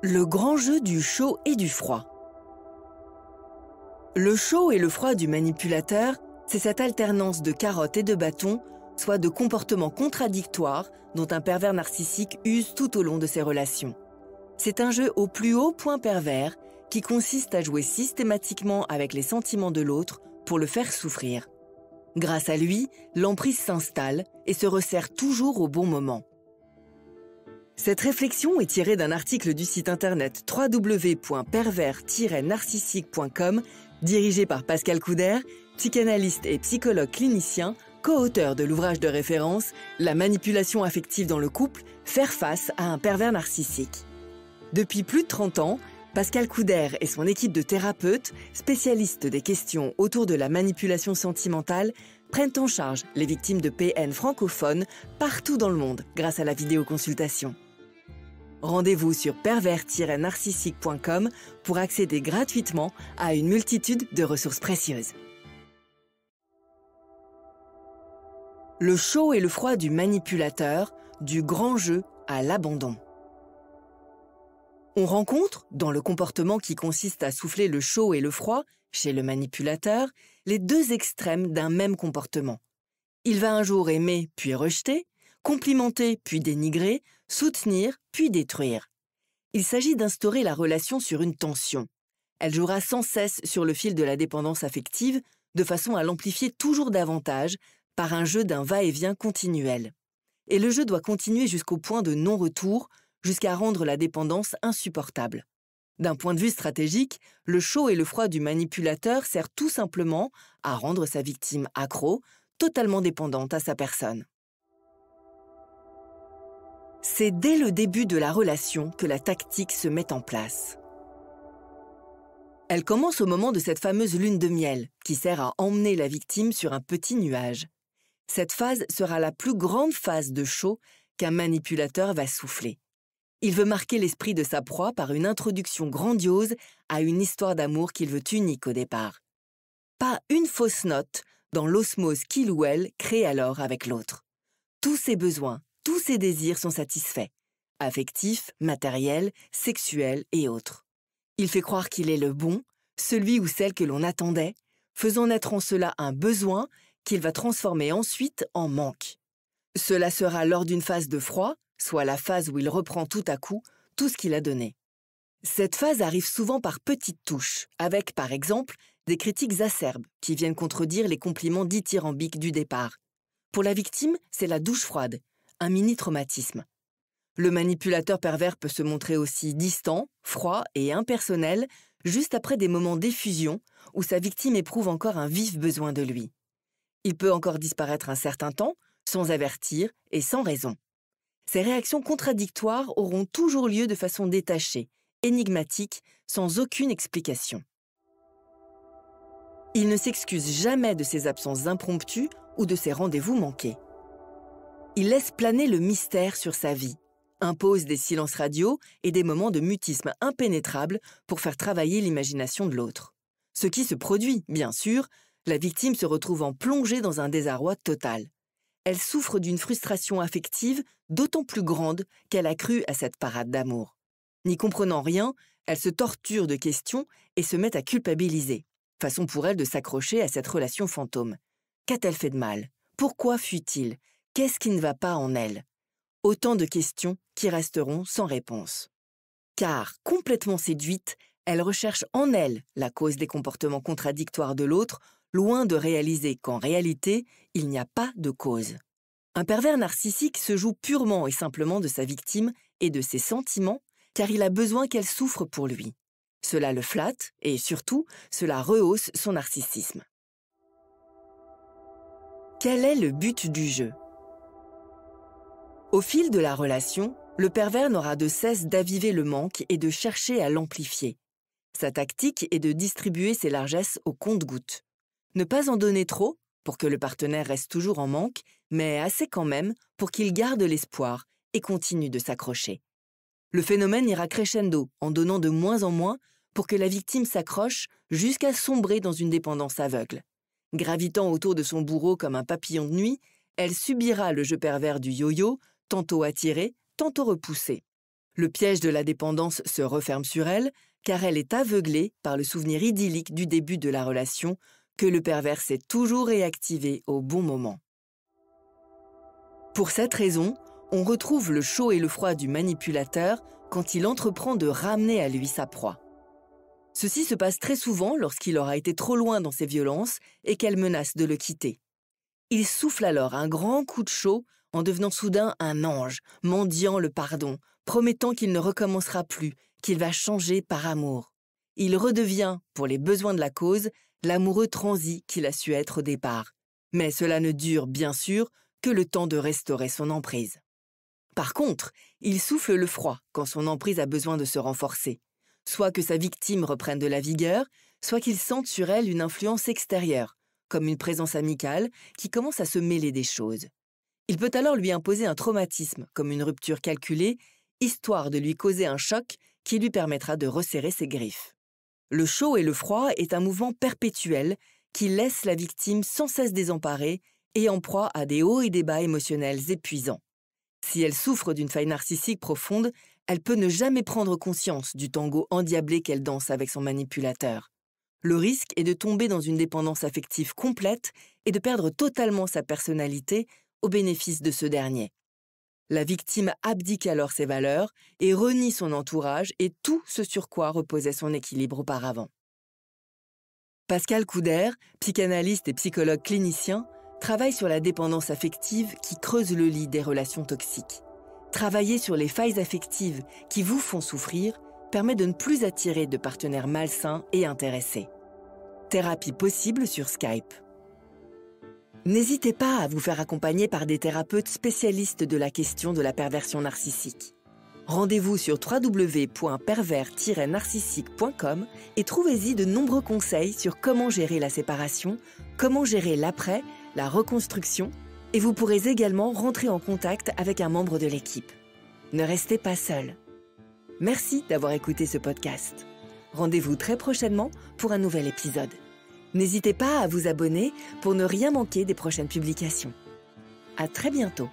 Le grand jeu du chaud et du froid. Le chaud et le froid du manipulateur, c'est cette alternance de carottes et de bâtons, soit de comportements contradictoires dont un pervers narcissique use tout au long de ses relations. C'est un jeu au plus haut point pervers qui consiste à jouer systématiquement avec les sentiments de l'autre pour le faire souffrir. Grâce à lui, l'emprise s'installe et se resserre toujours au bon moment. Cette réflexion est tirée d'un article du site internet www.pervers-narcissique.com dirigé par Pascal Couder, psychanalyste et psychologue clinicien, co-auteur de l'ouvrage de référence « La manipulation affective dans le couple, faire face à un pervers narcissique ». Depuis plus de 30 ans, Pascal Couder et son équipe de thérapeutes, spécialistes des questions autour de la manipulation sentimentale, prennent en charge les victimes de PN francophones partout dans le monde grâce à la vidéoconsultation. Rendez-vous sur pervers-narcissique.com pour accéder gratuitement à une multitude de ressources précieuses. Le chaud et le froid du manipulateur, du grand jeu à l'abandon. On rencontre, dans le comportement qui consiste à souffler le chaud et le froid, chez le manipulateur, les deux extrêmes d'un même comportement. Il va un jour aimer puis rejeter, complimenter puis dénigrer, soutenir puis détruire. Il s'agit d'instaurer la relation sur une tension. Elle jouera sans cesse sur le fil de la dépendance affective, de façon à l'amplifier toujours davantage par un jeu d'un va-et-vient continuel. Et le jeu doit continuer jusqu'au point de non-retour, jusqu'à rendre la dépendance insupportable. D'un point de vue stratégique, le chaud et le froid du manipulateur sert tout simplement à rendre sa victime accro, totalement dépendante à sa personne. C'est dès le début de la relation que la tactique se met en place. Elle commence au moment de cette fameuse lune de miel, qui sert à emmener la victime sur un petit nuage. Cette phase sera la plus grande phase de chaud qu'un manipulateur va souffler. Il veut marquer l'esprit de sa proie par une introduction grandiose à une histoire d'amour qu'il veut unique au départ. Pas une fausse note dans l'osmose qu'il ou elle crée alors avec l'autre. Tous ses besoins, tous ses désirs sont satisfaits, affectifs, matériels, sexuels et autres. Il fait croire qu'il est le bon, celui ou celle que l'on attendait, faisant naître en cela un besoin qu'il va transformer ensuite en manque. Cela sera lors d'une phase de froid, soit la phase où il reprend tout à coup tout ce qu'il a donné. Cette phase arrive souvent par petites touches, avec par exemple des critiques acerbes qui viennent contredire les compliments dithyrambiques du départ. Pour la victime, c'est la douche froide, un mini-traumatisme. Le manipulateur pervers peut se montrer aussi distant, froid et impersonnel juste après des moments d'effusion où sa victime éprouve encore un vif besoin de lui. Il peut encore disparaître un certain temps, sans avertir et sans raison. Ces réactions contradictoires auront toujours lieu de façon détachée, énigmatique, sans aucune explication. Il ne s'excuse jamais de ses absences impromptues ou de ses rendez-vous manqués. Il laisse planer le mystère sur sa vie, impose des silences radio et des moments de mutisme impénétrables pour faire travailler l'imagination de l'autre. Ce qui se produit, bien sûr, la victime se retrouvant plongée dans un désarroi total. Elle souffre d'une frustration affective d'autant plus grande qu'elle a cru à cette parade d'amour. N'y comprenant rien, elle se torture de questions et se met à culpabiliser. Façon pour elle de s'accrocher à cette relation fantôme. Qu'a-t-elle fait de mal? Pourquoi fuit-il? Qu'est-ce qui ne va pas en elle? Autant de questions qui resteront sans réponse. Car, complètement séduite, elle recherche en elle la cause des comportements contradictoires de l'autre, loin de réaliser qu'en réalité, il n'y a pas de cause. Un pervers narcissique se joue purement et simplement de sa victime et de ses sentiments, car il a besoin qu'elle souffre pour lui. Cela le flatte et surtout, cela rehausse son narcissisme. Quel est le but du jeu? Au fil de la relation, le pervers n'aura de cesse d'aviver le manque et de chercher à l'amplifier. Sa tactique est de distribuer ses largesses au compte-gouttes. Ne pas en donner trop, pour que le partenaire reste toujours en manque, mais assez quand même pour qu'il garde l'espoir et continue de s'accrocher. Le phénomène ira crescendo en donnant de moins en moins pour que la victime s'accroche jusqu'à sombrer dans une dépendance aveugle. Gravitant autour de son bourreau comme un papillon de nuit, elle subira le jeu pervers du yo-yo, tantôt attiré, tantôt repoussé. Le piège de la dépendance se referme sur elle, car elle est aveuglée par le souvenir idyllique du début de la relation que le pervers sait toujours réactiver au bon moment. Pour cette raison, on retrouve le chaud et le froid du manipulateur quand il entreprend de ramener à lui sa proie. Ceci se passe très souvent lorsqu'il aura été trop loin dans ses violences et qu'elle menace de le quitter. Il souffle alors un grand coup de chaud en devenant soudain un ange, mendiant le pardon, promettant qu'il ne recommencera plus, qu'il va changer par amour. Il redevient, pour les besoins de la cause, l'amoureux transi qu'il a su être au départ. Mais cela ne dure, bien sûr, que le temps de restaurer son emprise. Par contre, il souffle le froid quand son emprise a besoin de se renforcer. Soit que sa victime reprenne de la vigueur, soit qu'il sente sur elle une influence extérieure, comme une présence amicale qui commence à se mêler des choses. Il peut alors lui imposer un traumatisme, comme une rupture calculée, histoire de lui causer un choc qui lui permettra de resserrer ses griffes. Le chaud et le froid est un mouvement perpétuel qui laisse la victime sans cesse désemparée et en proie à des hauts et des bas émotionnels épuisants. Si elle souffre d'une faille narcissique profonde, elle peut ne jamais prendre conscience du tango endiablé qu'elle danse avec son manipulateur. Le risque est de tomber dans une dépendance affective complète et de perdre totalement sa personnalité au bénéfice de ce dernier. La victime abdique alors ses valeurs et renie son entourage et tout ce sur quoi reposait son équilibre auparavant. Pascal Couder, psychanalyste et psychologue clinicien, travaille sur la dépendance affective qui creuse le lit des relations toxiques. Travailler sur les failles affectives qui vous font souffrir permet de ne plus attirer de partenaires malsains et intéressés. Thérapie possible sur Skype. N'hésitez pas à vous faire accompagner par des thérapeutes spécialistes de la question de la perversion narcissique. Rendez-vous sur www.pervers-narcissique.com et trouvez-y de nombreux conseils sur comment gérer la séparation, comment gérer l'après, la reconstruction, et vous pourrez également rentrer en contact avec un membre de l'équipe. Ne restez pas seul. Merci d'avoir écouté ce podcast. Rendez-vous très prochainement pour un nouvel épisode. N'hésitez pas à vous abonner pour ne rien manquer des prochaines publications. À très bientôt.